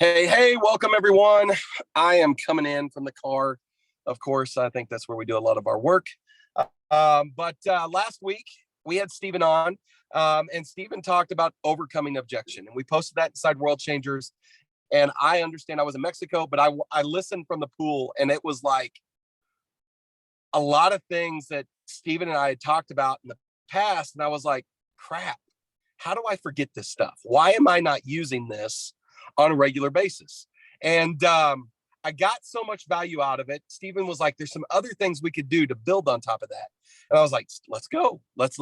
Hey, welcome everyone. I am coming in from the car. Of course, I think that's where we do a lot of our work. But last week we had Steven on, and Steven talked about overcoming objection, and we posted that inside World Changers. And I understand I was in Mexico, but I listened from the pool, and it was like a lot of things that Steven and I had talked about in the past, and I was like, crap, how do I forget this stuff? Why am I not using this on a regular basis? And I got so much value out of it. Steven was like, there's some other things we could do to build on top of that. And I was like, let's go. Let's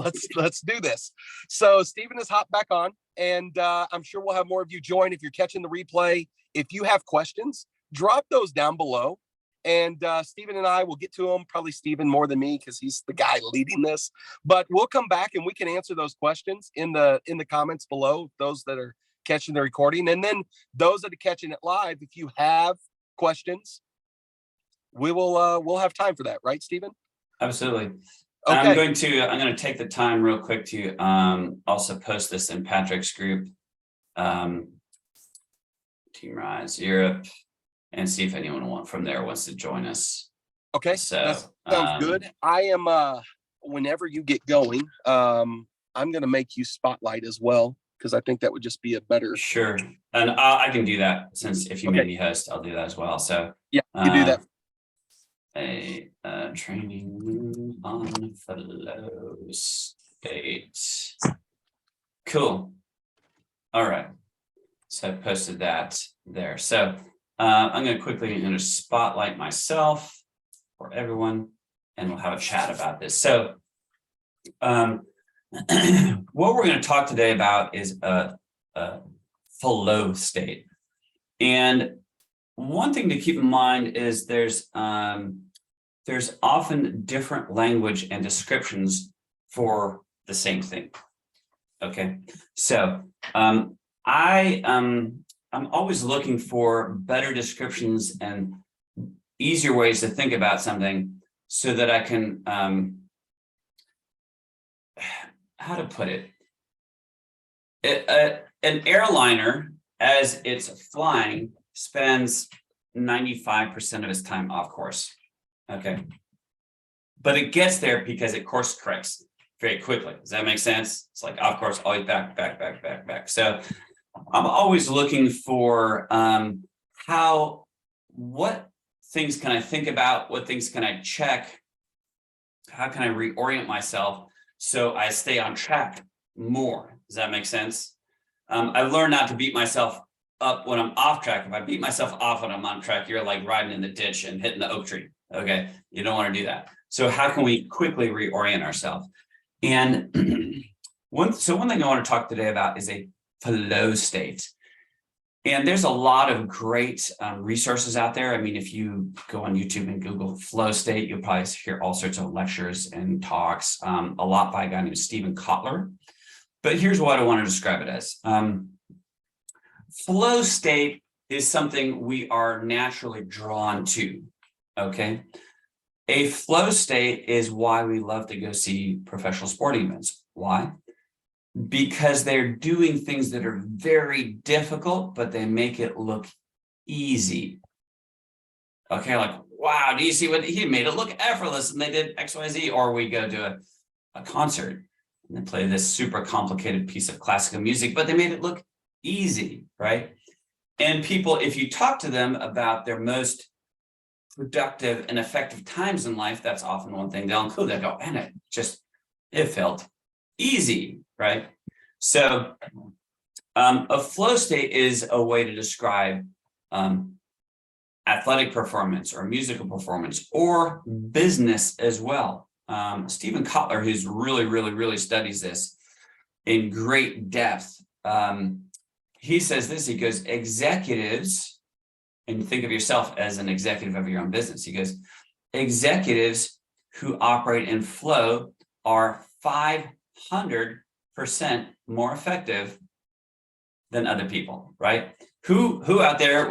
do this. So Steven has hopped back on, and I'm sure we'll have more of you join. If you're catching the replay, if you have questions, drop those down below. And Steven and I will get to them, probably Steven more than me because he's the guy leading this. But we'll come back and we can answer those questions in the comments below, those that are catching the recording. And then those that are catching it live, if you have questions, we'll have time for that, right, Steven? Absolutely. Okay. I'm going to take the time real quick to also post this in Patrick's group, Team Rise Europe, and see if anyone from there wants to join us. Okay, so that sounds good. I am whenever you get going, I'm gonna make you spotlight as well, because I think that would just be a better. Sure, and I can do that, since if you made me host, I'll do that as well. So yeah, you do that. A training on flow state. Cool. All right. So I posted that there. So I'm going to spotlight myself for everyone, and we'll have a chat about this. So what we're going to talk today about is a flow state. And one thing to keep in mind is there's often different language and descriptions for the same thing. Okay, so I'm always looking for better descriptions and easier ways to think about something, so that I can how to put it. An airliner, as it's flying, spends 95% of its time off course. Okay, but it gets there because it course corrects very quickly. Does that make sense? It's like off course, always back. So I'm always looking for what things can I think about, what things can I check, how can I reorient myself so I stay on track more. Does that make sense? I've learned not to beat myself up when I'm off track. If I beat myself off when I'm on track, you're like riding in the ditch and hitting the oak tree. Okay, you don't want to do that. So how can we quickly reorient ourselves? And one thing I want to talk today about is a flow state. And there's a lot of great resources out there. I mean, if you go on YouTube and Google flow state, you'll probably hear all sorts of lectures and talks, a lot by a guy named Steven Keller. But here's what I want to describe it as. Flow state is something we are naturally drawn to, okay? A flow state is why we love to go see professional sporting events. Why? Because they're doing things that are very difficult, but they make it look easy. Okay, like, wow, do you see what he made it look effortless and they did XYZ? Or we go to a concert and they play this super complicated piece of classical music, but they made it look easy, right? And people, if you talk to them about their most productive and effective times in life, that's often one thing they'll include. They go, and it felt easy, right? So a flow state is a way to describe athletic performance or musical performance or business as well. Steven Keller, who's really studies this in great depth, he says this. He goes, executives, and think of yourself as an executive of your own business. He goes, executives who operate in flow are 500% more effective than other people, right? Who out there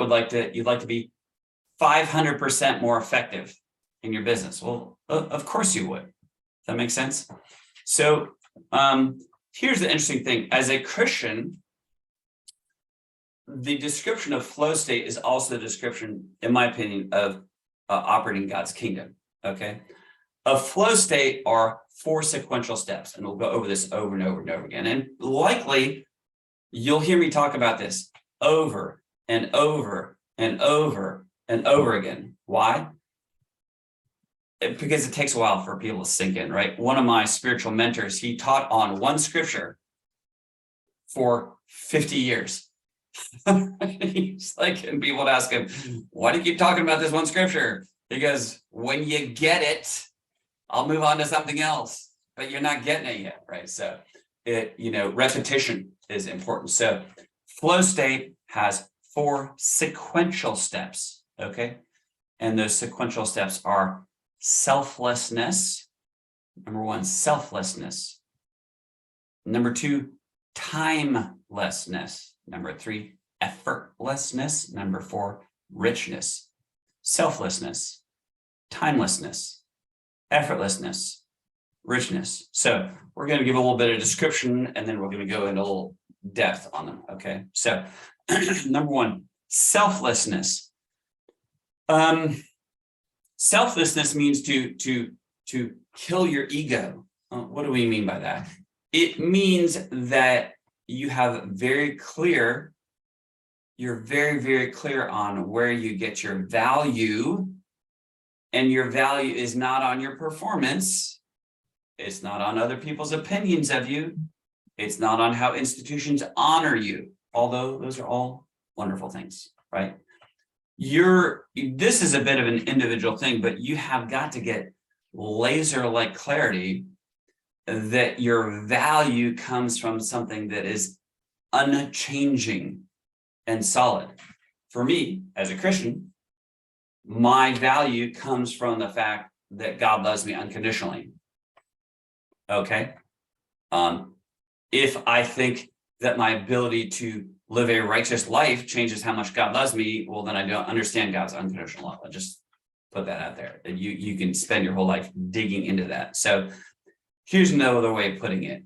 you'd like to be 500% more effective in your business? Well, of course you would. Does that make sense? So here's the interesting thing. As a Christian, the description of flow state is also the description, in my opinion, of operating God's kingdom. Okay. A flow state are 4 sequential steps, and we'll go over this over and over and over again. And likely you'll hear me talk about this over and over and over and over again. Why? Because it takes a while for people to sink in, right? One of my spiritual mentors, he taught on one scripture for 50 years. He's like, and people would ask him, why do you keep talking about this one scripture? Because when you get it, I'll move on to something else, but you're not getting it yet, right? So repetition is important. So flow state has 4 sequential steps, okay? And those sequential steps are selflessness. Number 1, selflessness. Number 2, timelessness. Number 3, effortlessness. Number 4, richness. Selflessness, timelessness, effortlessness, richness. So we're going to give a little bit of description, and then we're going to go into a little depth on them. Okay. So number 1, selflessness. Selflessness means to kill your ego. What do we mean by that? It means that you have you're very, very clear on where you get your value, and your value is not on your performance. It's not on other people's opinions of you. It's not on how institutions honor you, although those are all wonderful things, right? This is a bit of an individual thing, but you have got to get laser-like clarity that your value comes from something that is unchanging and solid. For me, as a Christian, my value comes from the fact that God loves me unconditionally. Okay. If I think that my ability to live a righteous life changes how much God loves me, well, then I don't understand God's unconditional love. I'll just put that out there. You can spend your whole life digging into that. So here's another way of putting it.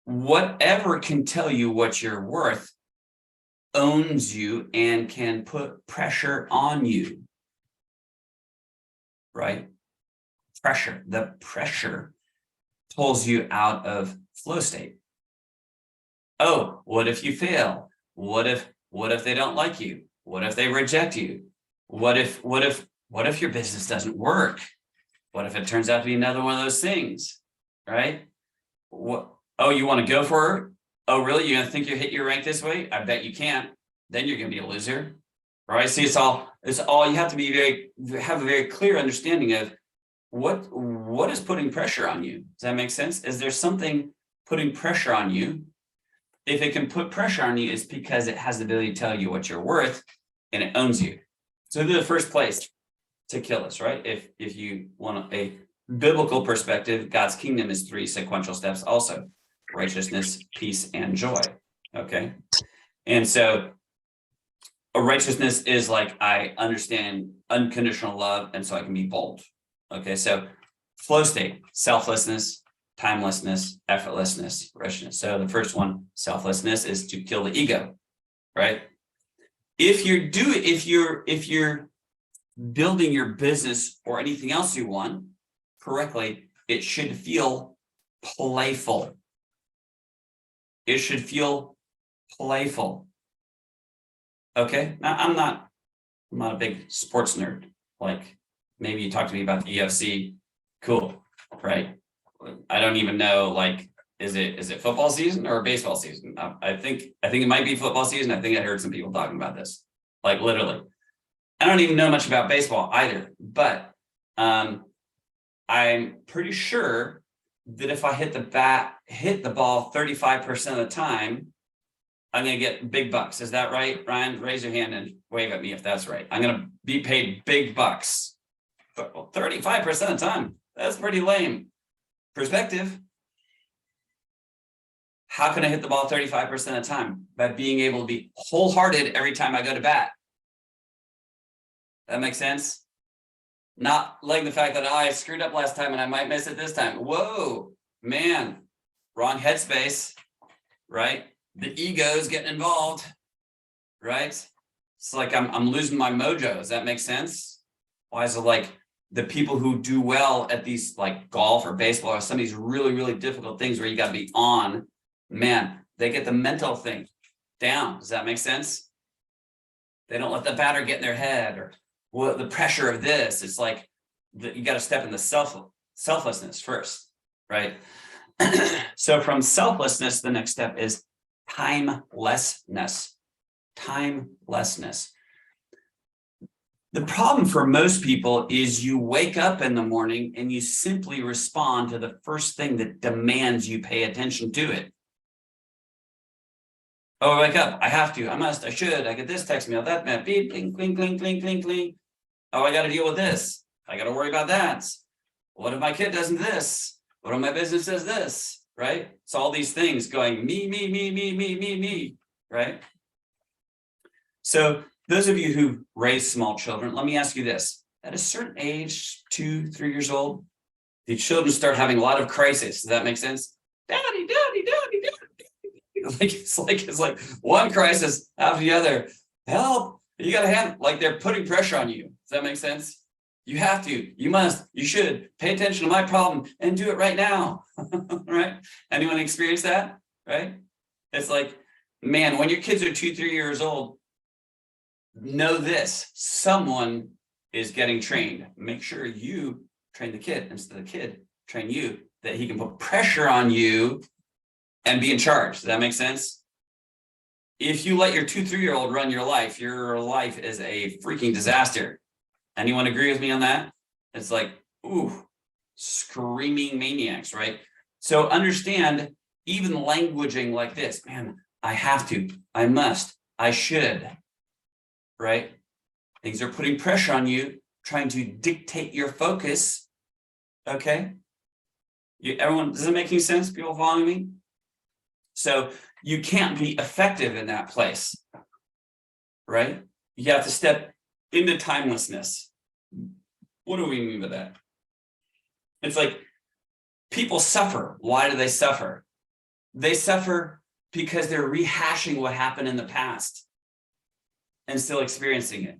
Whatever can tell you what you're worth owns you and can put pressure on you, right? The pressure pulls you out of flow state. Oh, what if you fail? What if they don't like you? What if they reject you? What if your business doesn't work? What if it turns out to be another one of those things, right? Oh, you want to go for it? Oh, really? You're going to think you hit your rank this way? I bet you can't. Then you're going to be a loser, right? See, it's all, you have to have a very clear understanding of what is putting pressure on you. Does that make sense? Is there something putting pressure on you? If it can put pressure on you, it's because it has the ability to tell you what you're worth and it owns you. So they're the first place to kill us, right? If you want a biblical perspective, God's kingdom is 3 sequential steps also: righteousness, peace, and joy. Okay. And so a righteousness is like, I understand unconditional love, and so I can be bold. Okay. So flow state, selflessness, timelessness, effortlessness, richness. So the first one, selflessness, is to kill the ego, right? If you're building your business or anything else you want correctly, it should feel playful. It should feel playful. Okay. Now I'm not a big sports nerd. Like, maybe you talk to me about the UFC. Cool. Right. I don't even know, like, is it football season or baseball season? I think it might be football season. I think I heard some people talking about this, like, literally. I don't even know much about baseball either, but I'm pretty sure that if I hit the ball 35% of the time, I'm going to get big bucks. Is that right, Ryan? Raise your hand and wave at me if that's right. I'm going to be paid big bucks. But, well, 35% of the time, that's pretty lame. Perspective. How can I hit the ball 35% of the time? By being able to be wholehearted every time I go to bat. That makes sense? Not like the fact that I screwed up last time and I might miss it this time. Whoa, man, wrong headspace, right? the ego is getting involved, right? It's like I'm losing my mojo. Does that make sense? Why is it like the people who do well at these like golf or baseball or some of these really, really difficult things where you got to be on, man, they get the mental thing down. Does that make sense? They don't let the batter get in their head or well, the pressure of this. It's like you got to step in the selflessness first, right? So from selflessness, the next step is timelessness. Timelessness. The problem for most people is you wake up in the morning and you simply respond to the first thing that demands you pay attention to it. Oh, I wake up. I have to. I must. I should. I get this text mail. That man. Beep. Cling. Cling. Cling. Cling. Cling. Cling. Oh, I got to deal with this. I got to worry about that. What if my kid doesn't this? What if my business does this? Right? It's all these things going me, me, me, me, me, me, me. Right? So those of you who raise small children, let me ask you this. At a certain age, 2, 3 years old, the children start having a lot of crises. Does that make sense? Daddy, daddy, daddy, daddy. It's like one crisis after the other. Help! You got to handle, like they're putting pressure on you. Does that make sense? You have to, you must, you should pay attention to my problem and do it right now. Right? Anyone experience that? Right? It's like, man, when your kids are 2, 3 years old, know this, someone is getting trained. Make sure you train the kid instead of the kid train you, that he can put pressure on you and be in charge. Does that make sense? If you let your 2, 3-year-old run your life is a freaking disaster. Anyone agree with me on that? It's like, ooh, screaming maniacs, right? So understand, even languaging like this, man, I have to, I must, I should, right? Things are putting pressure on you, trying to dictate your focus. Okay? Everyone, does it make any sense? People following me? So you can't be effective in that place, right? You have to step into timelessness. What do we mean by that? It's like people suffer. Why do they suffer? They suffer because they're rehashing what happened in the past and still experiencing it.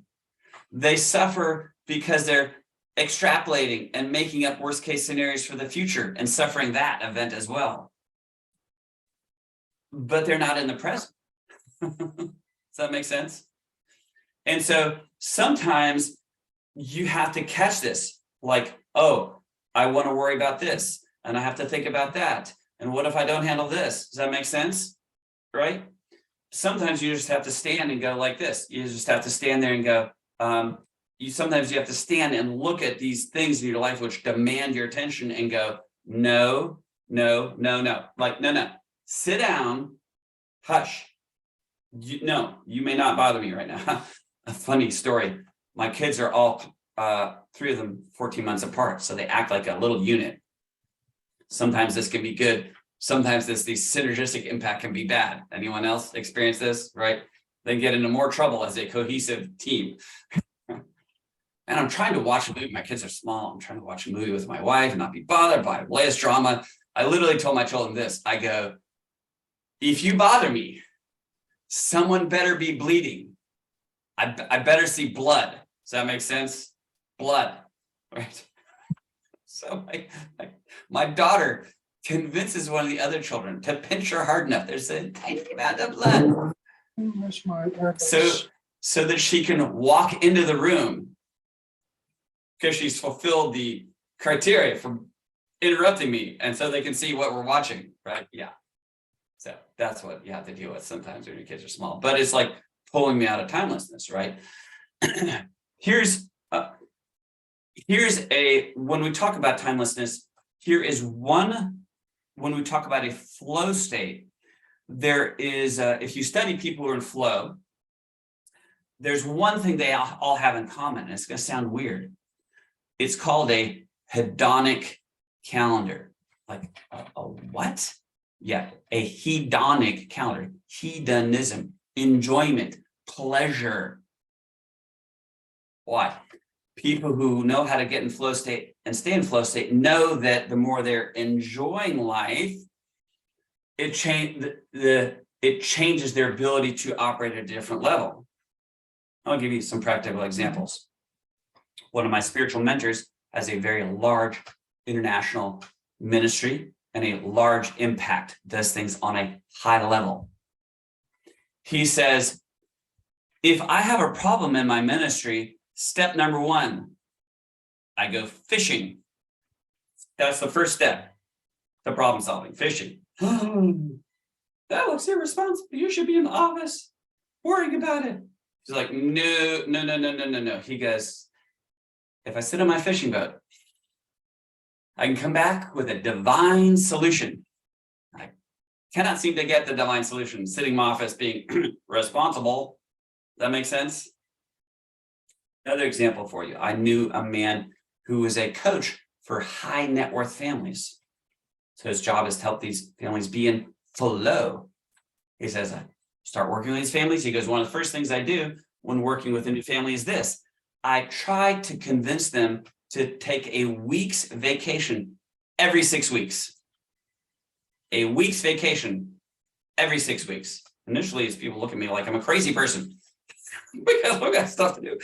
They suffer because they're extrapolating and making up worst case scenarios for the future and suffering that event as well. But they're not in the present. Does that make sense? And so sometimes you have to catch this, like, oh, I want to worry about this, and I have to think about that. And what if I don't handle this? Does that make sense? Right? Sometimes you just have to stand and go like this. You just have to stand there and go, sometimes you have to stand and look at these things in your life which demand your attention and go, no, no, no, no. Like, no. Sit down, hush. No, you may not bother me right now. A funny story. My kids are all, 3 of them 14 months apart, so they act like a little unit. Sometimes this can be good. Sometimes the synergistic impact can be bad. Anyone else experience this, right? They get into more trouble as a cohesive team. And I'm trying to watch a movie. My kids are small. I'm trying to watch a movie with my wife and not be bothered by latest drama. I literally told my children this. I go, if you bother me, someone better be bleeding. I better see blood. Does that make sense? Blood, right? So my daughter convinces one of the other children to pinch her hard enough. There's a tiny amount of blood. So that she can walk into the room because she's fulfilled the criteria for interrupting me. And so they can see what we're watching, right? Yeah. So that's what you have to deal with sometimes when your kids are small. But it's like pulling me out of timelessness, right? Here's when we talk about timelessness, here is one, when we talk about a flow state, there is, if you study people who are in flow, there's one thing they all have in common, and it's going to sound weird. It's called a hedonic calendar. Like a what? Yeah, a hedonic calendar. Hedonism, enjoyment, pleasure. Why? People who know how to get in flow state and stay in flow state know that the more they're enjoying life, it it changes their ability to operate at a different level. I'll give you some practical examples. One of my spiritual mentors has a very large international ministry and a large impact, does things on a high level. He says, if I have a problem in my ministry, step number one, I go fishing. That's the first step to problem solving, fishing. That looks irresponsible. You should be in the office worrying about it. He's like, no. He goes, if I sit on my fishing boat, I can come back with a divine solution. I cannot seem to get the divine solution sitting in my office being responsible. That makes sense? Another example for you. I knew a man who was a coach for high net worth families. So his job is to help these families be in flow. He says, I start working with these families. He goes, one of the first things I do when working with a new family is this. I try to convince them to take a week's vacation every 6 weeks. A week's vacation every 6 weeks. Initially, as people look at me like I'm a crazy person because we got stuff to do.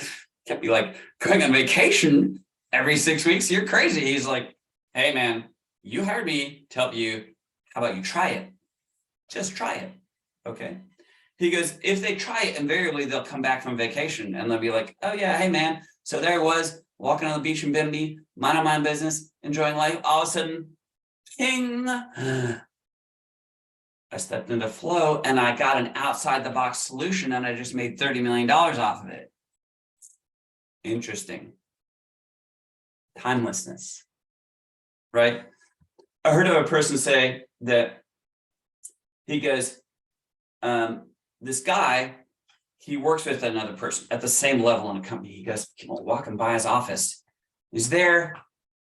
Can't be like going on vacation every 6 weeks. You're crazy. He's like, hey man, you hired me to help you. How about you try it? Just try it. Okay. He goes, if they try it, invariably they'll come back from vacation and they'll be like, oh yeah, hey man. So there I was walking on the beach in Bimini, minding my own business, enjoying life. All of a sudden, ping. I stepped into flow and I got an outside the box solution and I just made $30 million off of it. Interesting. Timelessness, right? I heard of a person say that he goes, this guy, he works with another person at the same level in a company. He goes, walking by his office. He's there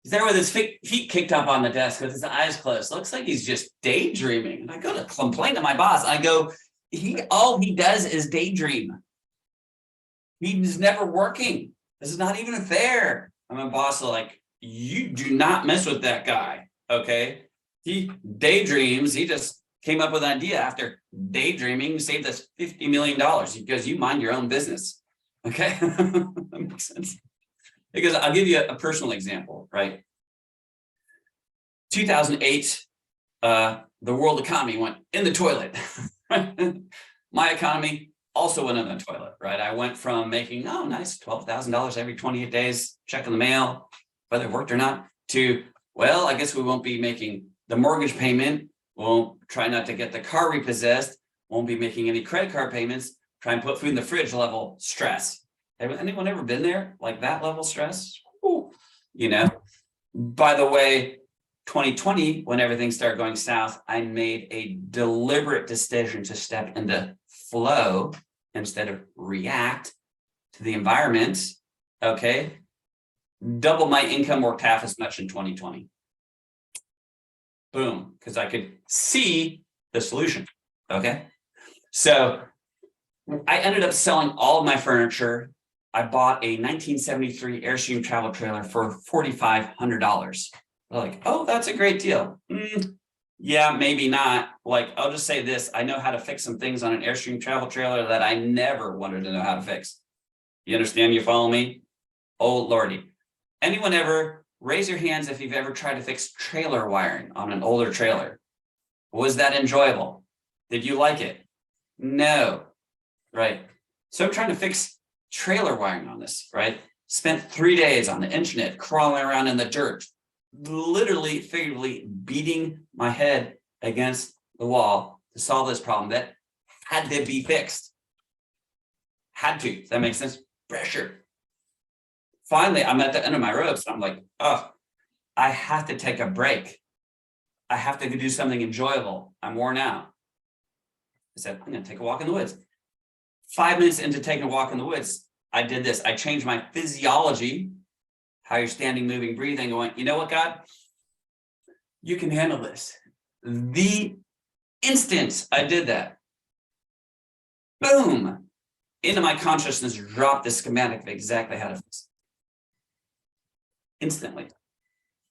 with his feet kicked up on the desk with his eyes closed. Looks like he's just daydreaming. And I go to complain to my boss. I go, all he does is daydream. He's never working. This is not even fair. And my boss is like, you do not mess with that guy. Okay. He daydreams. He just came up with an idea after daydreaming, saved us $50 million because you mind your own business. Okay. That makes sense. Because I'll give you a personal example, right? 2008, the world economy went in the toilet. My economy also went in the toilet, right? I went from making, nice, $12,000 every 28 days, checking the mail, whether it worked or not, to, well, I guess we won't be making the mortgage payment. We'll try not to get the car repossessed. Won't be making any credit card payments. Try and put food in the fridge level stress. Anyone ever been there? Like that level stress? Ooh, by the way, 2020, when everything started going south, I made a deliberate decision to step into flow instead of react to the environment. Okay. Double my income, worked half as much in 2020. Boom, because I could see the solution. Okay. So I ended up selling all of my furniture. I bought a 1973 Airstream travel trailer for $4,500. They're like, oh, that's a great deal. Yeah, maybe not. Like, I'll just say this. I know how to fix some things on an Airstream travel trailer that I never wanted to know how to fix. You understand? You follow me? Oh, Lordy. Anyone ever raise your hands if you've ever tried to fix trailer wiring on an older trailer? Was that enjoyable? Did you like it? No. Right. So I'm trying to fix trailer wiring on this, right? Spent 3 days on the internet crawling around in the dirt, literally, figuratively beating my head against the wall to solve this problem that had to be fixed. Had to. Does that make sense? Pressure. Finally, I'm at the end of my ropes. I'm like, I have to take a break. I have to do something enjoyable. I'm worn out. I said, I'm going to take a walk in the woods. 5 minutes into taking a walk in the woods, I did this. I changed my physiology, how you're standing, moving, breathing, going, you know what, God? You can handle this. The instant I did that, boom, into my consciousness dropped the schematic of exactly how to fix it. Instantly.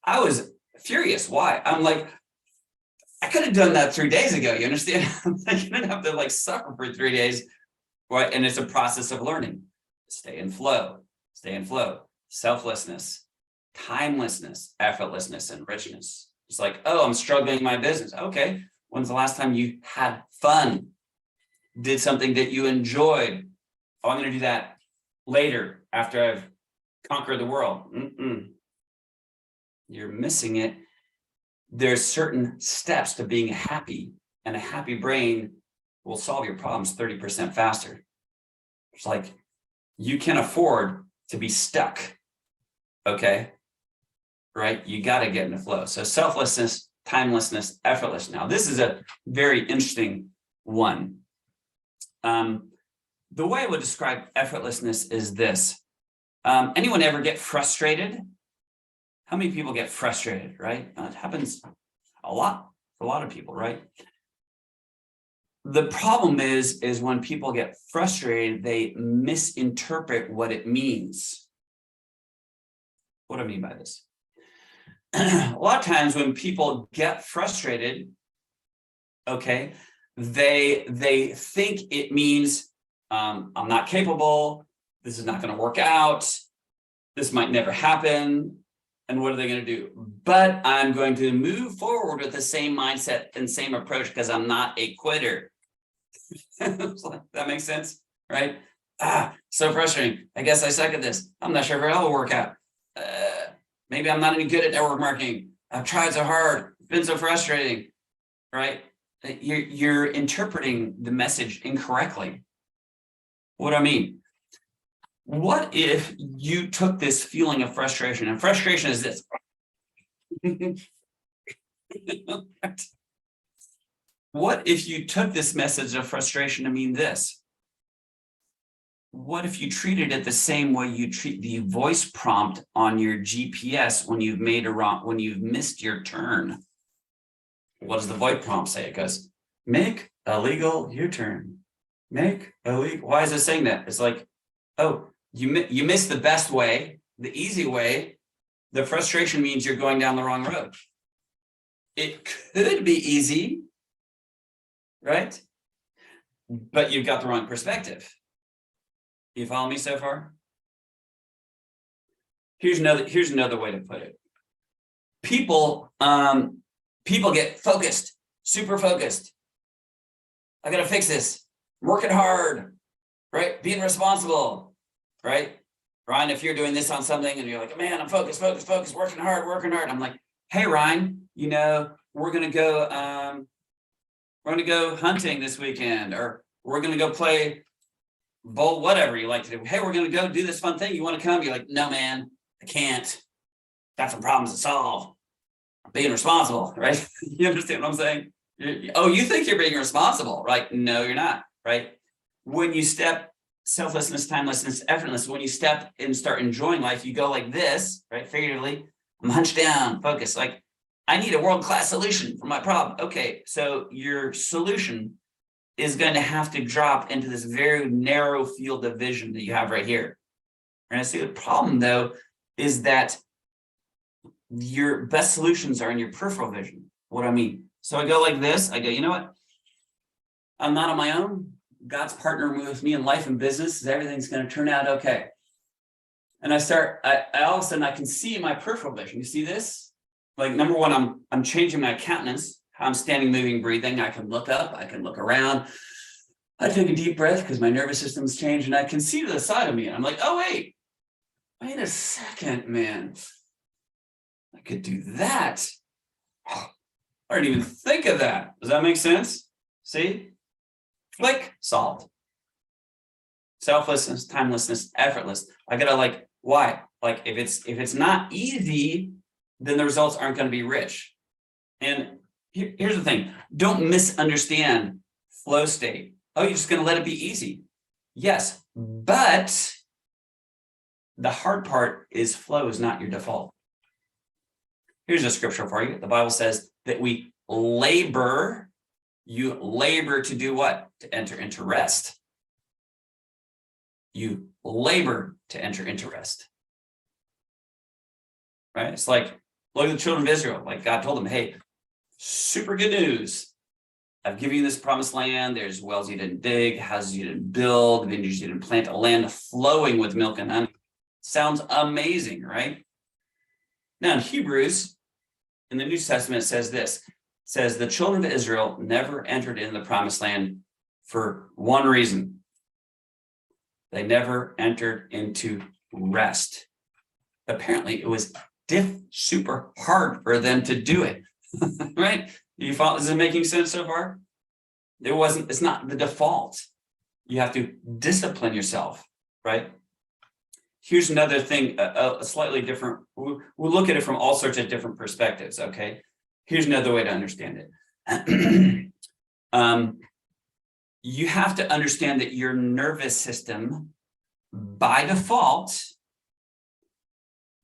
I was furious. Why? I'm like, I could have done that 3 days ago. You understand? I didn't have to like suffer for 3 days. Right. And it's a process of learning. Stay in flow, selflessness, timelessness, effortlessness, and richness. It's like, oh, I'm struggling in my business. Okay. When's the last time you had fun? Did something that you enjoyed? Oh, I'm going to do that later after I've conquered the world. You're missing it. There's certain steps to being happy, and a happy brain will solve your problems 30% faster. It's like you can afford to be stuck. Okay. Right. You got to get in the flow. So selflessness, timelessness, effortless. Now, this is a very interesting one. The way I would describe effortlessness is this. Anyone ever get frustrated? How many people get frustrated, right? It happens a lot for a lot of people, right? The problem is when people get frustrated, they misinterpret what it means. What do I mean by this? A lot of times when people get frustrated, okay, they think it means I'm not capable, this is not going to work out, this might never happen. And what are they going to do? But I'm going to move forward with the same mindset and same approach because I'm not a quitter. That makes sense, right? So frustrating. I guess I suck at this. I'm not sure if it'll work out. Maybe I'm not any good at network marketing. I've tried so hard. It's been so frustrating, right? You're interpreting the message incorrectly. What do I mean? What if you took this feeling of frustration, and frustration is this. What if you took this message of frustration to mean this? What if you treated it the same way you treat the voice prompt on your GPS when you've missed your turn? What does the voice prompt say? It goes, make a legal U-turn. Make a legal. Why is it saying that? It's like, oh, you missed the best way, the easy way. The frustration means you're going down the wrong road. It could be easy, right? But you've got the wrong perspective. You follow me so far? Here's another way to put it. People get focused, super focused. I gotta fix this. I'm working hard, right? Being responsible. Right? Ryan, if you're doing this on something and you're like, man, I'm focused, working hard. I'm like, hey, Ryan, we're going to go hunting this weekend, or we're going to go play bowl, whatever you like to do. Hey, we're going to go do this fun thing. You want to come? You're like, no, man, I can't. Got some problems to solve. I'm being responsible, right? You understand what I'm saying? You think you're being responsible, right? No, you're not, right? When you step selflessness, timelessness, effortlessness, when you step and start enjoying life, you go like this, right? Figuratively, I'm hunched down, focused. Like, I need a world-class solution for my problem. Okay, so your solution is going to have to drop into this very narrow field of vision that you have right here. And I see the problem, though, is that your best solutions are in your peripheral vision. What do I mean? So I go like this. I go, you know what? I'm not on my own. God's partnering with me in life and business. Everything's going to turn out okay. And I all of a sudden I can see my peripheral vision. You see this? Like, number one, I'm changing my countenance, how I'm standing, moving, breathing. I can look up, I can look around. I take a deep breath because my nervous system's changed, and I can see to the side of me. And I'm like, oh, wait a second, man. I could do that. I didn't even think of that. Does that make sense? See? Click, solved. Selflessness, timelessness, effortless. I gotta why? Like, if it's not easy, then the results aren't going to be rich. And here's the thing: don't misunderstand flow state. Oh, you're just going to let it be easy? Yes, but the hard part is flow is not your default. Here's a scripture for you. The Bible says that we labor. You labor to do what? To enter into rest. You labor to enter into rest. Right? It's like, look at the children of Israel. Like, God told them, hey, super good news. I've given you this promised land. There's wells you didn't dig, houses you didn't build, vineyards you didn't plant, a land flowing with milk and honey. Sounds amazing, right? Now in Hebrews, in the New Testament, it says this. It says the children of Israel never entered into the promised land for one reason. They never entered into rest. Apparently it was super hard for them to do it, right? You follow, is it making sense so far? It's not the default. You have to discipline yourself, right? Here's another thing, a slightly different, we'll look at it from all sorts of different perspectives, okay? Here's another way to understand it. You have to understand that your nervous system, by default,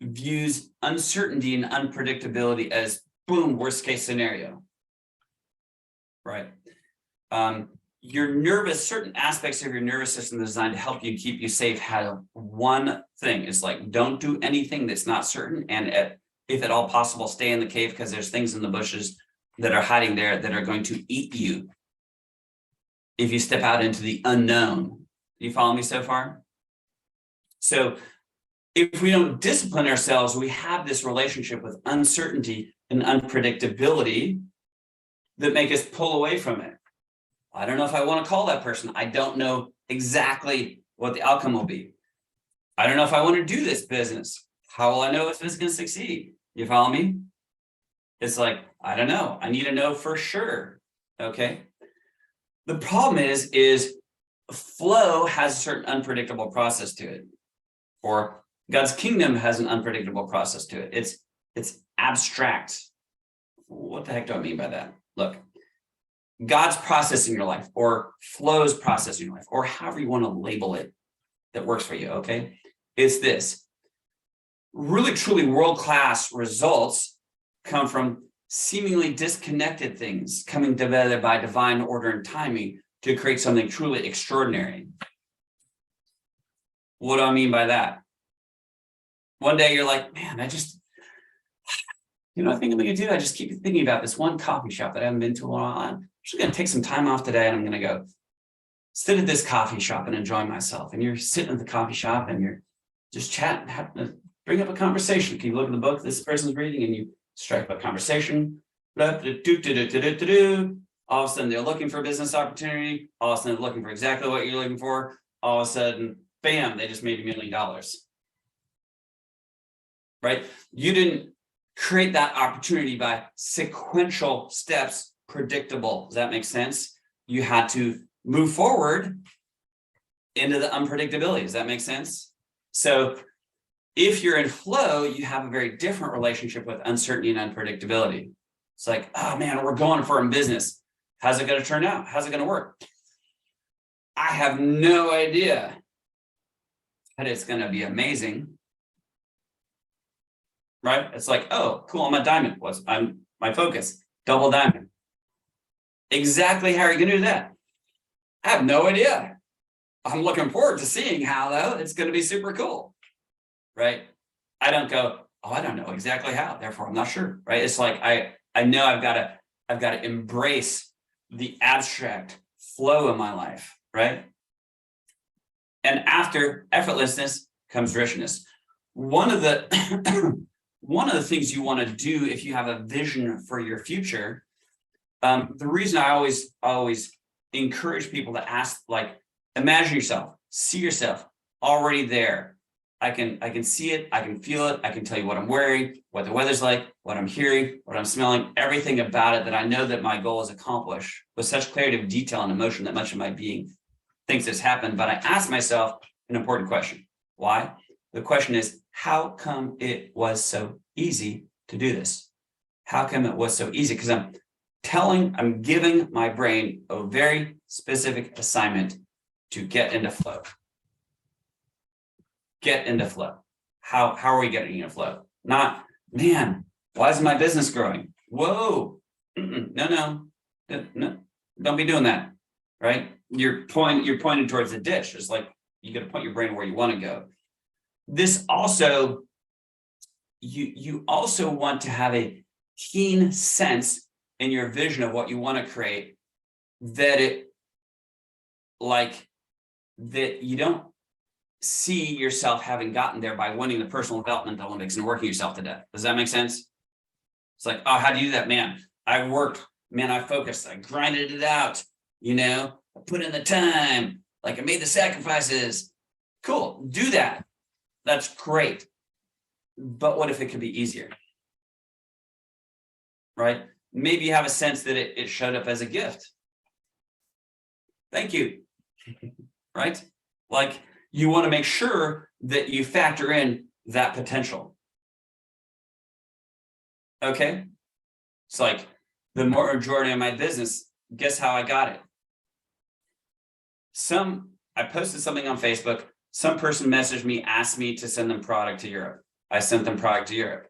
views uncertainty and unpredictability as, boom, worst case scenario, right? Certain aspects of your nervous system designed to help you keep you safe have one thing. It's like, don't do anything that's not certain. And if at all possible, stay in the cave because there's things in the bushes that are hiding there that are going to eat you if you step out into the unknown. Do you follow me so far? So if we don't discipline ourselves, we have this relationship with uncertainty and unpredictability that make us pull away from it. I don't know if I want to call that person. I don't know exactly what the outcome will be. I don't know if I want to do this business. How will I know if it's going to succeed? You follow me? It's like, I don't know. I need to know for sure. Okay. The problem is flow has a certain unpredictable process to it, or God's kingdom has an unpredictable process to it. It's abstract. What the heck do I mean by that? Look, God's process in your life, or flow's process in your life, or however you want to label it that works for you, okay? It's this. Really, truly world-class results come from seemingly disconnected things coming together by divine order and timing to create something truly extraordinary. What do I mean by that? One day you're like, man, I think I'm going to do? I just keep thinking about this one coffee shop that I haven't been to in a while. I'm just going to take some time off today and I'm going to go sit at this coffee shop and enjoy myself. And you're sitting at the coffee shop and you're just chatting, bring up a conversation. Can you look at the book this person's reading and you strike up a conversation? All of a sudden they're looking for a business opportunity. All of a sudden they're looking for exactly what you're looking for. All of a sudden, bam, they just made $1 million. Right? You didn't create that opportunity by sequential steps, predictable. Does that make sense? You had to move forward into the unpredictability. Does that make sense? So if you're in flow, you have a very different relationship with uncertainty and unpredictability. It's like, oh man, we're going for a business. How's it going to turn out? How's it going to work? I have no idea, but it's going to be amazing. Right? It's like, oh, cool, I'm a diamond. I'm my focus, double diamond. Exactly how are you going to do that? I have no idea. I'm looking forward to seeing how, though. It's going to be super cool. Right? I don't go, oh, I don't know exactly how, therefore I'm not sure. Right? It's like I know I've got to embrace the abstract flow in my life, right? And after effortlessness comes richness. One of the things you want to do if you have a vision for your future, the reason I always encourage people to ask, like, imagine yourself, see yourself already there. I can see it, I can feel it, I can tell you what I'm wearing, what the weather's like, what I'm hearing, what I'm smelling, everything about it, that I know that my goal is accomplished with such clarity of detail and emotion that much of my being thinks this happened. But I ask myself an important question. Why? The question is, how come it was so easy to do this? How come it was so easy? Because I'm giving my brain a very specific assignment to get into flow. Get into flow. How are we getting into flow? Not, man, why isn't my business growing? Whoa, no, don't be doing that, right? You're pointing towards the ditch. It's like you got to point your brain where you want to go. This also, you also want to have a keen sense in your vision of what you want to create, that that you don't see yourself having gotten there by winning the personal development Olympics and working yourself to death. Does that make sense? It's like, oh, how do you do that? Man, I worked, man, I focused, I grinded it out, I put in the time, like I made the sacrifices. Cool, do that. That's great. But what if it could be easier? Right? Maybe you have a sense that it showed up as a gift. Thank you. Right? Like, you want to make sure that you factor in that potential. Okay? It's like the majority of my business, guess how I got it? I posted something on Facebook. Some person messaged me, asked me to send them product to Europe. I sent them product to Europe.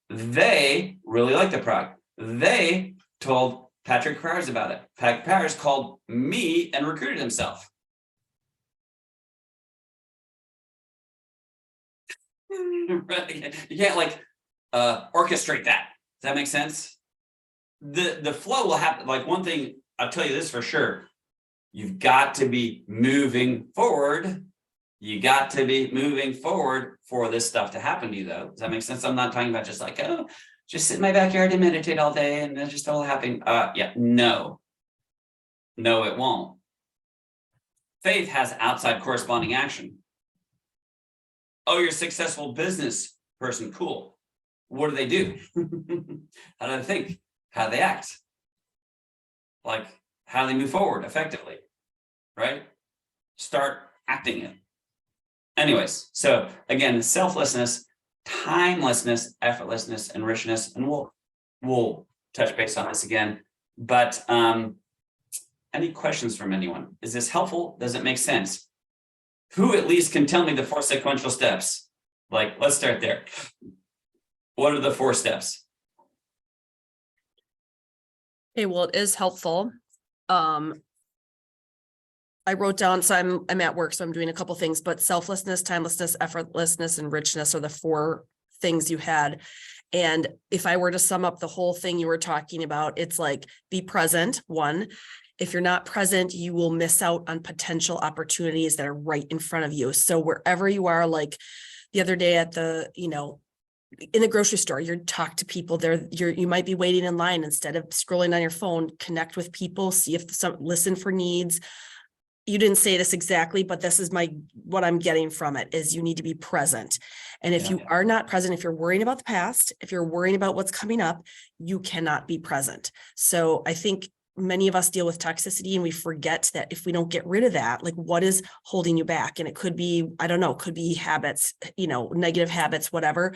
They really liked the product. They told Patrick Powers about it. Patrick Powers called me and recruited himself. You can't orchestrate that. Does that make sense? The flow will happen. Like, one thing, I'll tell you this for sure. You've got to be moving forward. You got to be moving forward for this stuff to happen to you, though. Does that make sense? I'm not talking about just like, oh, just sit in my backyard and meditate all day and it's just all happening. Yeah, no, it won't. Faith has outside corresponding action. Oh, you're a successful business person. Cool. What do they do? How do they think? How do they act? Like, how do they move forward effectively? Right? Start acting it. Anyways, so again, selflessness, timelessness, effortlessness, and richness, and we'll touch base on this again. But any questions from anyone? Is this helpful? Does it make sense? Who at least can tell me the 4 sequential steps? Like, let's start there. What are the 4 steps? Okay, well, it is helpful. I wrote down, so I'm at work, so I'm doing a couple things, but selflessness, timelessness, effortlessness, and richness are the 4 things you had. And if I were to sum up the whole thing you were talking about, it's like, be present. 1, if you're not present, you will miss out on potential opportunities that are right in front of you. So wherever you are, like the other day at the, in the grocery store, you talk to people there, you might be waiting in line. Instead of scrolling on your phone, connect with people, see if listen for needs. You didn't say this exactly, but this is what I'm getting from it is you need to be present. And if you are not present, if you're worrying about the past, if you're worrying about what's coming up, you cannot be present. So I think many of us deal with toxicity and we forget that if we don't get rid of that, like, what is holding you back? And it could be, I don't know, could be habits, negative habits, whatever.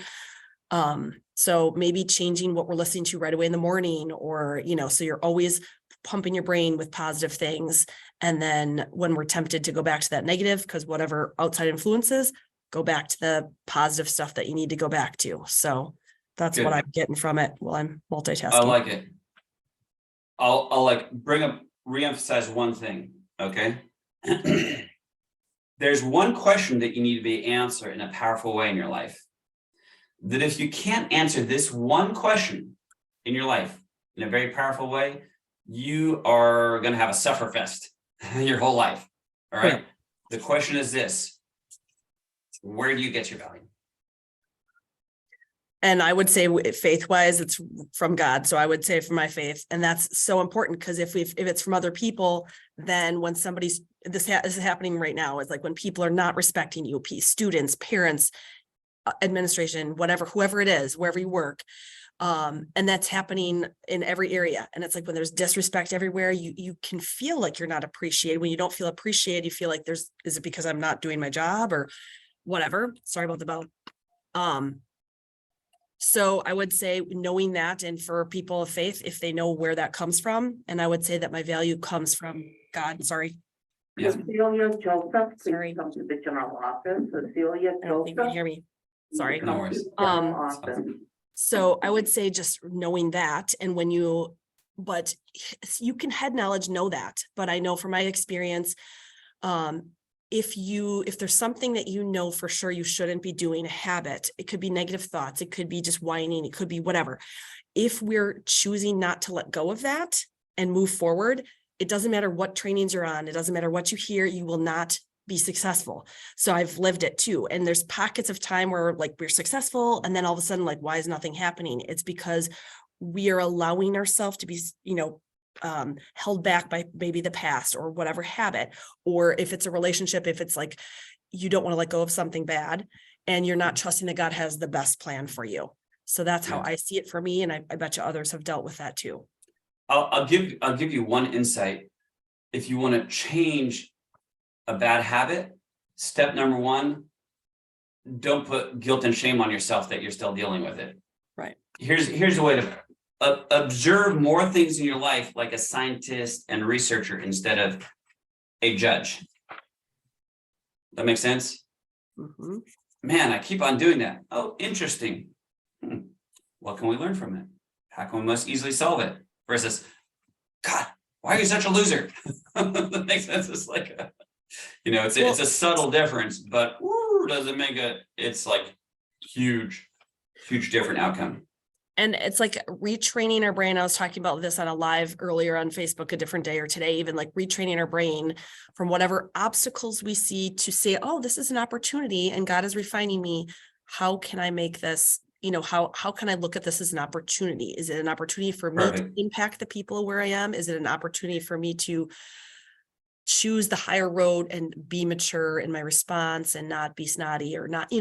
So maybe changing what we're listening to right away in the morning, or, so you're always pumping your brain with positive things. And then when we're tempted to go back to that negative, because whatever outside influences, go back to the positive stuff that you need to go back to. So that's Good. what I'm getting from it while I'm multitasking. I like it. I'll reemphasize one thing. Okay. There's one question that you need to be answered in a powerful way in your life. That if you can't answer this one question in your life in a very powerful way, you are going to have a sufferfest your whole life. All right. Yeah. The question is this: where do you get your value? And I would say faith-wise, it's from God. So I would say from my faith. And that's so important, because if it's from other people, then when somebody's, this is happening right now, it's like when people are not respecting you, students, parents, administration, whatever, whoever it is, wherever you work. And that's happening in every area. And it's like when there's disrespect everywhere, you can feel like you're not appreciated. When you don't feel appreciated, you feel like is it because I'm not doing my job or whatever? Sorry about the bell. So I would say knowing that, and for people of faith, if they know where that comes from, and I would say that my value comes from God. Sorry. Yeah. Cecilia Joseph, Sorry. please come to the general office. Cecilia I don't think you can Joseph. hear me. Sorry. No worries. So I would say just knowing that, and but you can head knowledge know that, but I know from my experience, if there's something that you know for sure you shouldn't be doing, a habit, it could be negative thoughts, it could be just whining, it could be whatever. if we're choosing not to let go of that and move forward, it doesn't matter what trainings you're on. It doesn't matter what you hear. You will not be successful. So I've lived it too. And there's pockets of time where like we're successful. And then all of a sudden, like, why is nothing happening? It's because we are allowing ourselves to be, held back by maybe the past or whatever habit, or if it's a relationship, if it's like, you don't want to let go of something bad and you're not trusting that God has the best plan for you. So that's how I see it for me. And I bet you others have dealt with that too. I'll give you one insight. If you want to change a bad habit, step number one, don't put guilt and shame on yourself that you're still dealing with it. Right. Here's a way to observe more things in your life like a scientist and researcher instead of a judge. That makes sense? Mm-hmm. Man, I keep on doing that. Oh, interesting. What can we learn from it? How can we most easily solve it? Versus, God, why are you such a loser? That makes sense. It's like, it's a subtle difference, but doesn't make it's like huge different outcome. And it's like retraining our brain. I was talking about this on a live earlier on Facebook, a different day, or today, even like retraining our brain from whatever obstacles we see to say, oh, this is an opportunity and God is refining me. How can I make this, how can I look at this as an opportunity? Is it an opportunity for me to impact the people where I am? Is it an opportunity for me to choose the higher road and be mature in my response and not be snotty or not,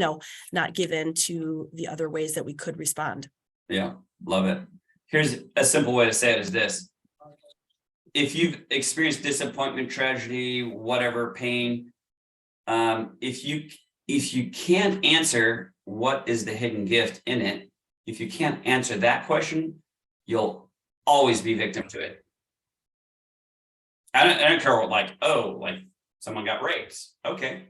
not give in to the other ways that we could respond? Yeah, love it. Here's a simple way to say it is this. If you've experienced disappointment, tragedy, whatever, pain, if you can't answer what is the hidden gift in it, if you can't answer that question, you'll always be victim to it. I don't care what, like someone got raped. Okay.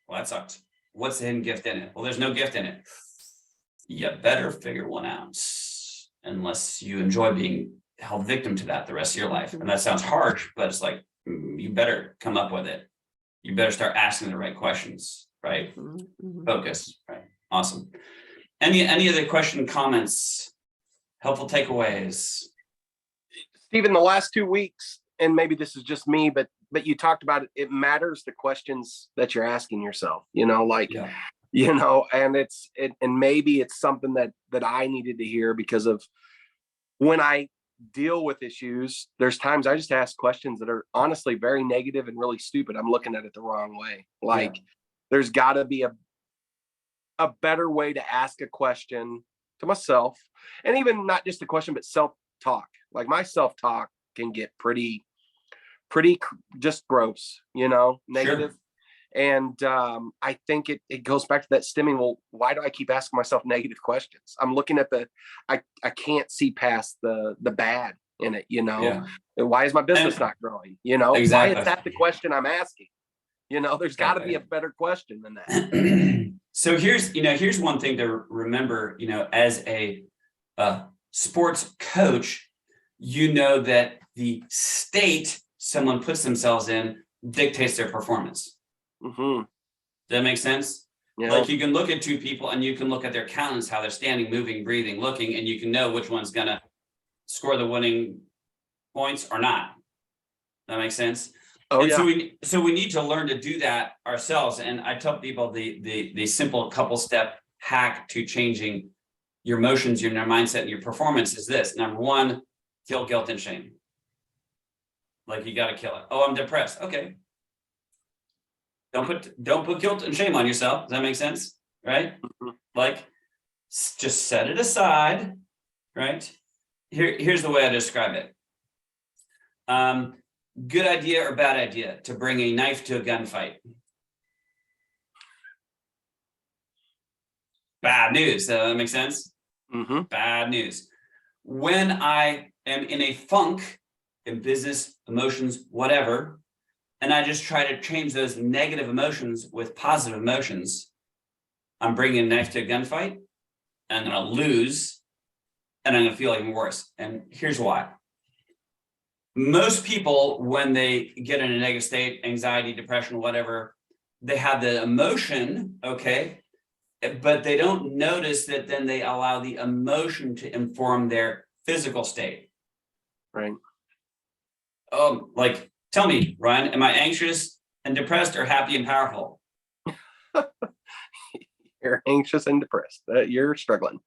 Well, that sucks. What's the hidden gift in it? Well, there's no gift in it. You better figure one out, unless you enjoy being held victim to that the rest of your life. And that sounds harsh, but it's like, you better come up with it. You better start asking the right questions, right? Mm-hmm. Focus, right? Awesome. Any other question, comments, helpful takeaways? Stephen, the last 2 weeks, and maybe this is just me, but you talked about it. It matters the questions that you're asking yourself, and and maybe it's something that I needed to hear, because of when I deal with issues, there's times I just ask questions that are honestly very negative and really stupid. I'm looking at it the wrong way. There's got to be a better way to ask a question to myself, and even not just a question, but self-talk. Like my self-talk can get pretty just gross, negative. Sure. And I think it goes back to that stemming. Well, why do I keep asking myself negative questions? I'm looking at I can't see past the bad in it, Yeah. Why is my business not growing? Exactly. Why is that the question I'm asking? There's got to be a better question than that. So here's one thing to remember, as a sports coach, that the state someone puts themselves in dictates their performance. Mm-hmm. Does that make sense? Yeah. Like you can look at two people and you can look at their countenance, how they're standing, moving, breathing, looking, and you can know which one's gonna score the winning points or not. That makes sense. Oh, and yeah. so we need to learn to do that ourselves. And I tell people the simple couple step hack to changing your emotions, your mindset, and your performance is this. Number one, kill guilt and shame. Like you got to kill it. Oh, I'm depressed. Okay. Don't put guilt and shame on yourself. Does that make sense? Right? Mm-hmm. Like just set it aside. Right? Here's the way I describe it. Good idea or bad idea to bring a knife to a gunfight? Bad news. Does that make sense? Mm-hmm. Bad news. When I am in a funk in business, emotions, whatever, and I just try to change those negative emotions with positive emotions, I'm bringing a knife to a gunfight, and I'm going to lose, and I'm going to feel even worse. And here's why. Most people, when they get in a negative state, anxiety, depression, whatever, they have the emotion, okay, but they don't notice that then they allow the emotion to inform their physical state. Right. Like, tell me, Ryan, am I anxious and depressed or happy and powerful? You're anxious and depressed. You're struggling.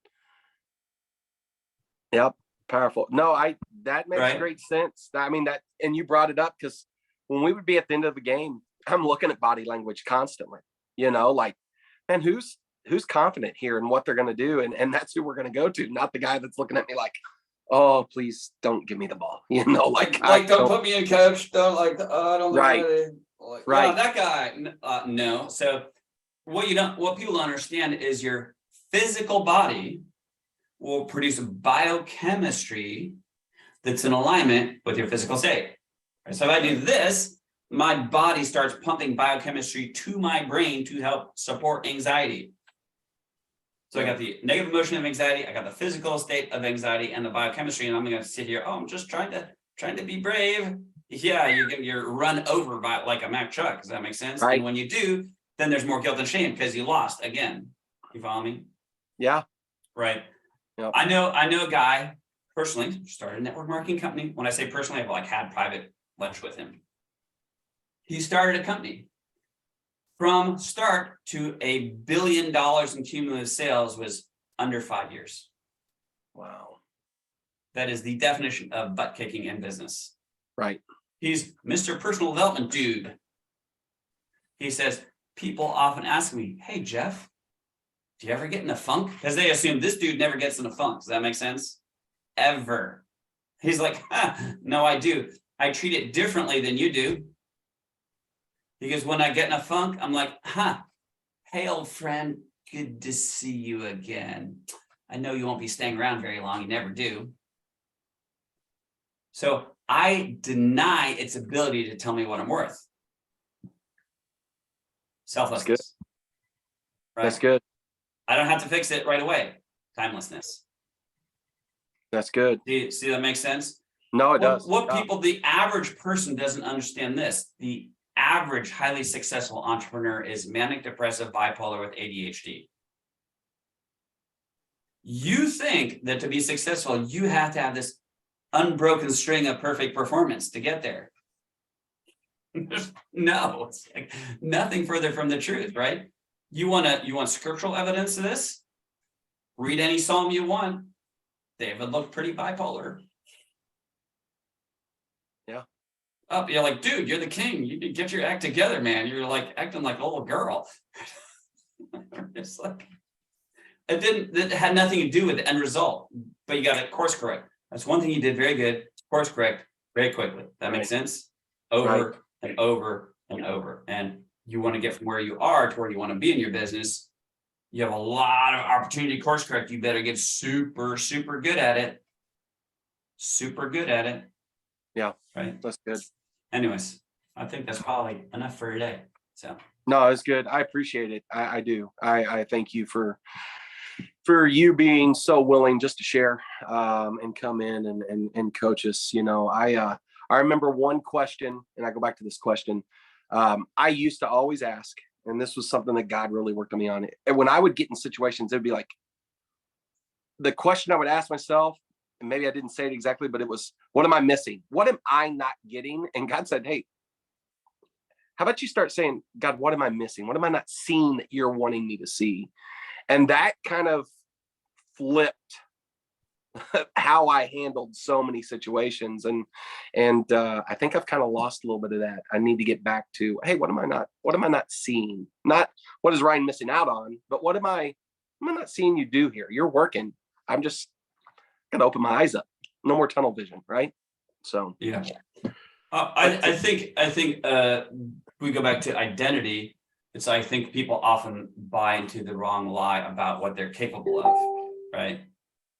Yep. Powerful. No, that makes Right. great sense. I mean, that, and you brought it up because when we would be at the end of the game, I'm looking at body language constantly, like, man, who's confident here in what they're going to do? And that's who we're going to go to, not the guy that's looking at me like, oh, please don't give me the ball. Like don't put me in, coach. Don't I don't Right. Right. that guy. No. So what people don't understand is your physical body will produce a biochemistry that's in alignment with your physical state. Right? So if I do this, my body starts pumping biochemistry to my brain to help support anxiety. So I got the negative emotion of anxiety, I got the physical state of anxiety and the biochemistry, and I'm going to sit here. Oh, I'm just trying to be brave. Yeah, you're run over by like a Mack truck. Does that make sense? Right. And when you do, then there's more guilt and shame because you lost again. You follow me? Yeah. Right. Yep. I know a guy personally started a network marketing company. When I say personally, I've had private lunch with him. He started a company. From start to $1 billion in cumulative sales was under 5 years. Wow. That is the definition of butt kicking in business. Right. He's Mr. Personal Development dude. He says, people often ask me, hey, Jeff, do you ever get in a funk? Because they assume this dude never gets in a funk. Does that make sense? Ever. He's like, no, I do. I treat it differently than you do. Because when I get in a funk, I'm like, hey, old friend, good to see you again. I know you won't be staying around very long. You never do. So I deny its ability to tell me what I'm worth. Selflessness. That's good. Right? That's good. I don't have to fix it right away. Timelessness. That's good. See that makes sense? No, it does. What people, the average person doesn't understand this. The average highly successful entrepreneur is manic depressive bipolar with ADHD. You think that to be successful, you have to have this unbroken string of perfect performance to get there. No, it's like nothing further from the truth, right? You want scriptural evidence of this? Read any psalm you want. David looked pretty bipolar. Yeah. Oh, you're like, dude, you're the king. You need to get your act together, man. You're like acting like a little girl. It's like it had nothing to do with the end result, but you got to course correct. That's one thing you did very good. Course correct very quickly. That makes sense. Over and over and over. And you want to get from where you are to where you want to be in your business. You have a lot of opportunity to course correct. You better get super, super good at it. Super good at it. Yeah. Right. That's good. Anyways, I think that's probably enough for today. So no, it's good. I appreciate it. I do. I thank you for you being so willing just to share and come in and coach us. I remember one question, and I go back to this question. I used to always ask, and this was something that God really worked on me on. And when I would get in situations, it'd be like the question I would ask myself, and maybe I didn't say it exactly, but it was, what am I missing? What am I not getting? And God said, hey, how about you start saying, God, what am I missing? What am I not seeing that you're wanting me to see? And that kind of flipped how I handled so many situations. And I think I've kind of lost a little bit of that. I need to get back to, hey, what am I not seeing? Not what is Ryan missing out on, but what am I not seeing you do here? You're working. I'm just gonna open my eyes up. No more tunnel vision, right? So yeah. I think we go back to identity. It's I think people often buy into the wrong lie about what they're capable of, right?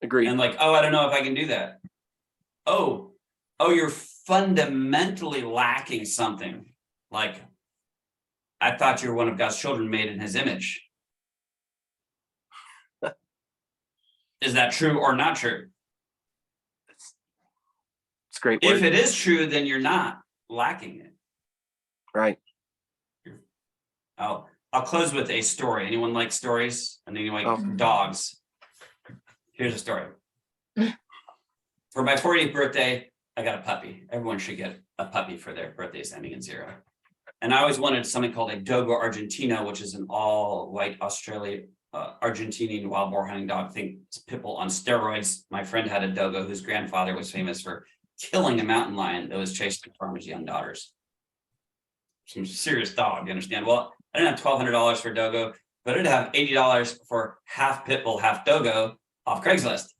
Agreed. And like, oh, I don't know if I can do that. Oh, you're fundamentally lacking something. Like, I thought you were one of God's children made in his image. Is that true or not true? It's a great word. If it is true, then you're not lacking it. Right. Oh, I'll close with a story. Anyone like stories? And anyone like Oh. dogs? Here's a story. For my 40th birthday, I got a puppy. Everyone should get a puppy for their birthdays ending in 0. And I always wanted something called a Dogo Argentino, which is an all-white Argentinian wild boar hunting dog. Think pit bull on steroids. My friend had a Dogo whose grandfather was famous for killing a mountain lion that was chasing farmers' young daughters. Some serious dog, you understand? Well, I didn't have $1,200 for Dogo, but I did have $80 for half pit bull, half Dogo off Craigslist.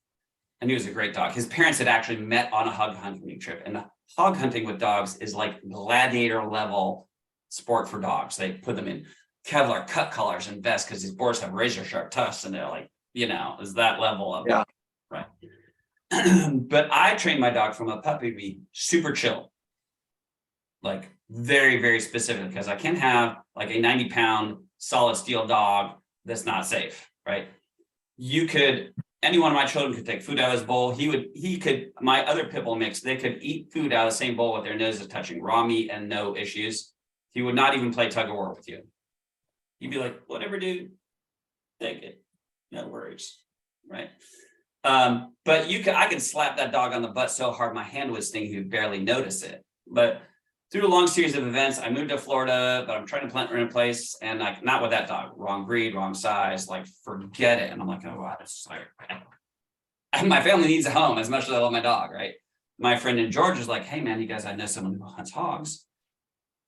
And he was a great dog. His parents had actually met on a hog hunting trip. And hog hunting with dogs is like gladiator level sport for dogs. They put them in Kevlar cut collars and vests because these boars have razor sharp tusks, and they're like, is that level of right. But I trained my dog from a puppy to be super chill, like very, very specific, because I can't have like a 90-pound solid steel dog that's not safe, right? Any one of my children could take food out of his bowl. My other pit bull mix, they could eat food out of the same bowl with their noses touching raw meat and no issues. He would not even play tug of war with you. You'd be like, whatever, dude, take it. No worries, right? But I could slap that dog on the butt so hard my hand would sting, you'd barely notice it. But through a long series of events, I moved to Florida, but I'm trying to plant her in a place, and like, not with that dog, wrong breed, wrong size, like forget it. And I'm like, oh wow, this is like, my family needs a home as much as I love my dog, right? My friend in Georgia is like, hey man, you guys, I know someone who hunts hogs,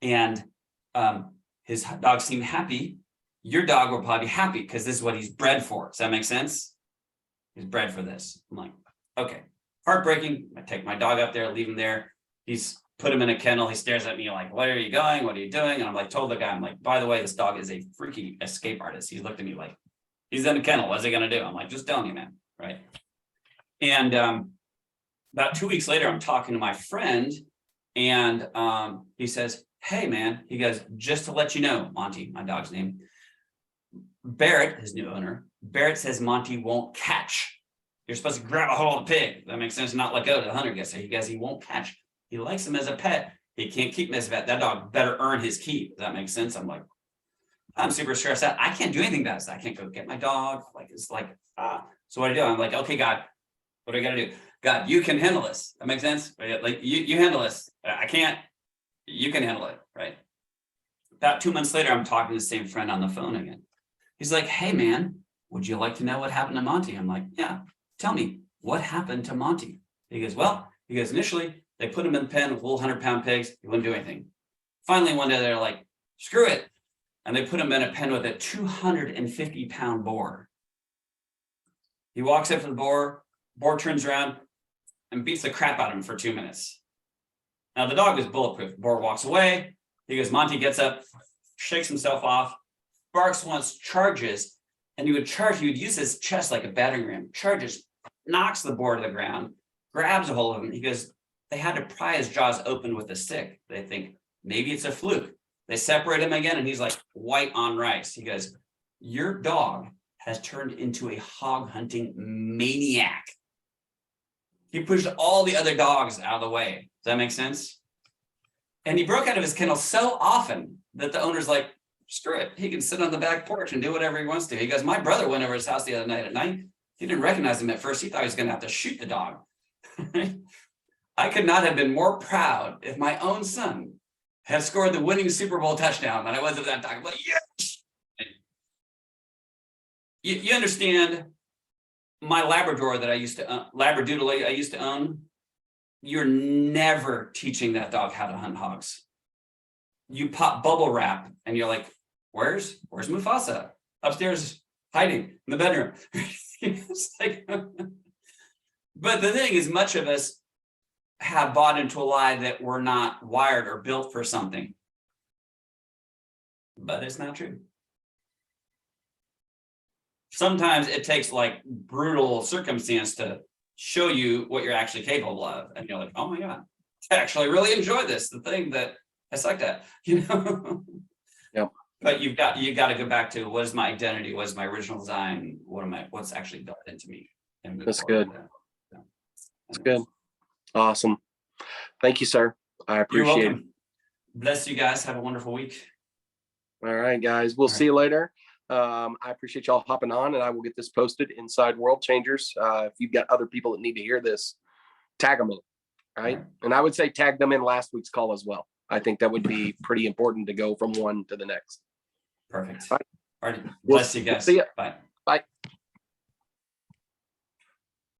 and his dog seemed happy. Your dog will probably be happy because this is what he's bred for. Does that make sense? He's bred for this. I'm like, okay, heartbreaking. I take my dog up there, leave him there. He's put him in a kennel. He stares at me like, where are you going? What are you doing? And I'm like, told the guy, I'm like, by the way, this dog is a freaky escape artist. He looked at me like, he's in a kennel. What's he going to do? I'm like, just telling you, man. Right. And about 2 weeks later, I'm talking to my friend, and he says, hey, man, he goes, just to let you know, Monty, my dog's name, Barrett, his new owner, Barrett says Monty won't catch. You're supposed to grab a hold of the pig. That makes sense. Not let go. The hunter gets it. He goes, he won't catch. He likes him as a pet. He can't keep him as a pet. That dog better earn his keep. Does that make sense? I'm like, I'm super stressed out. I can't do anything about this. I can't go get my dog. Like, it's like, so what do I do? I'm like, okay, God, what do I got to do? God, you can handle this. That makes sense? Like, you handle this. I can't. You can handle it, right? About 2 months later, I'm talking to the same friend on the phone again. He's like, hey, man, would you like to know what happened to Monty? I'm like, yeah, tell me, what happened to Monty? He goes, initially, they put him in the pen with little 100-pound pigs. He wouldn't do anything. Finally, one day, they're like, screw it. And they put him in a pen with a 250-pound boar. He walks up to the boar turns around and beats the crap out of him for 2 minutes. Now, the dog is bulletproof. The boar walks away. He goes, Monty gets up, shakes himself off, barks once, charges, and he would use his chest like a battering ram, charges, knocks the boar to the ground, grabs a hold of him. He goes, they had to pry his jaws open with a stick. They think maybe it's a fluke. They separate him again, and he's like white on rice. He goes, your dog has turned into a hog hunting maniac. He pushed all the other dogs out of the way. Does that make sense? And he broke out of his kennel so often that the owner's like, screw it. He can sit on the back porch and do whatever he wants to. He goes, my brother went over his house the other night at night. He didn't recognize him at first. He thought he was going to have to shoot the dog. I could not have been more proud if my own son had scored the winning Super Bowl touchdown than I was of that dog. I'm like, yes! You understand, my Labrador that I used to own, Labradoodle I used to own, you're never teaching that dog how to hunt hogs. You pop bubble wrap and you're like, where's Mufasa? Upstairs, hiding in the bedroom. It's like, but the thing is, much of us have bought into a lie that we're not wired or built for something. But it's not true. Sometimes it takes like brutal circumstance to show you what you're actually capable of. And you're like, oh my God, I actually really enjoy this, the thing that I sucked at, you know? Yep. But you got to go back to, what is my identity? What is my original design? What's actually built into me? And move That's forward good. with that. So, That's good. Awesome. Thank you, sir. I You're appreciate it. welcome. Bless you guys. Have a wonderful week. All right, guys. We'll All see you later. I appreciate y'all hopping on, and I will get this posted inside World Changers. If you've got other people that need to hear this, tag them in. Right. Right. And I would say tag them in last week's call as well. I think that would be pretty important to go from one to the next. Perfect. All All right. right. Bless you We'll guys. see ya. Bye.